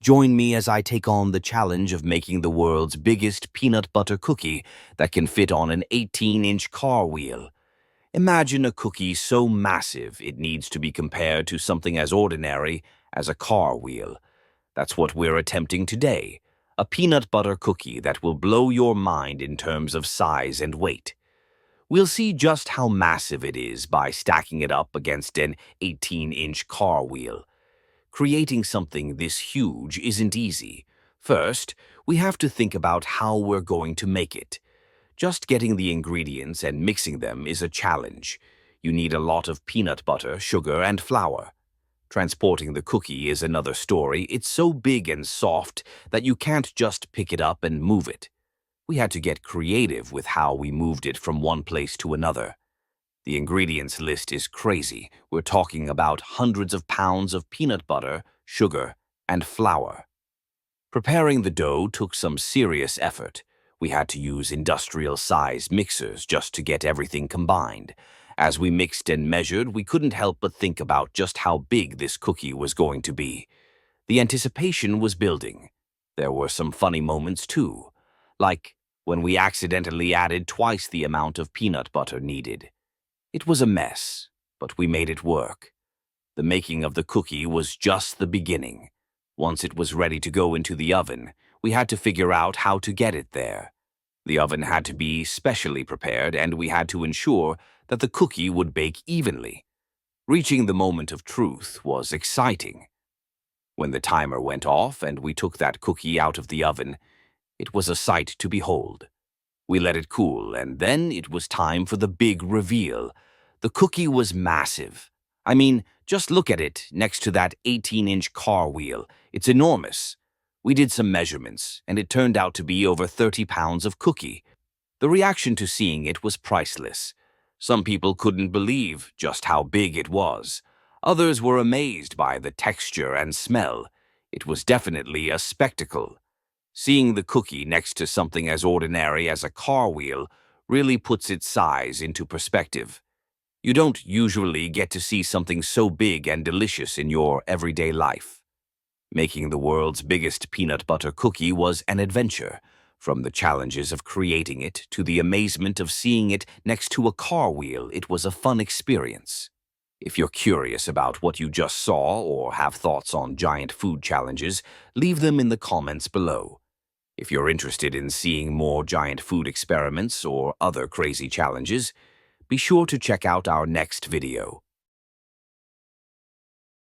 Join me as I take on the challenge of making the world's biggest peanut butter cookie that can fit on an 18-inch car wheel. Imagine a cookie so massive it needs to be compared to something as ordinary as a car wheel. That's what we're attempting today, a peanut butter cookie that will blow your mind in terms of size and weight. We'll see just how massive it is by stacking it up against an 18-inch car wheel. Creating something this huge isn't easy. First, we have to think about how we're going to make it. Just getting the ingredients and mixing them is a challenge. You need a lot of peanut butter, sugar, and flour. Transporting the cookie is another story. It's so big and soft that you can't just pick it up and move it. We had to get creative with how we moved it from one place to another. The ingredients list is crazy. We're talking about hundreds of pounds of peanut butter, sugar, and flour. Preparing the dough took some serious effort. We had to use industrial-sized mixers just to get everything combined. As we mixed and measured, we couldn't help but think about just how big this cookie was going to be. The anticipation was building. There were some funny moments, too, like when we accidentally added twice the amount of peanut butter needed. It was a mess, but we made it work. The making of the cookie was just the beginning. Once it was ready to go into the oven, we had to figure out how to get it there. The oven had to be specially prepared, and we had to ensure that the cookie would bake evenly. Reaching the moment of truth was exciting. When the timer went off and we took that cookie out of the oven, it was a sight to behold. We let it cool, and then it was time for the big reveal. The cookie was massive. I mean, just look at it next to that 18-inch car wheel. It's enormous. We did some measurements, and it turned out to be over 30 pounds of cookie. The reaction to seeing it was priceless. Some people couldn't believe just how big it was. Others were amazed by the texture and smell. It was definitely a spectacle. Seeing the cookie next to something as ordinary as a car wheel really puts its size into perspective. You don't usually get to see something so big and delicious in your everyday life. Making the world's biggest peanut butter cookie was an adventure, from the challenges of creating it to the amazement of seeing it next to a car wheel. It was a fun experience. If you're curious about what you just saw or have thoughts on giant food challenges, leave them in the comments below. If you're interested in seeing more giant food experiments or other crazy challenges, be sure to check out our next video.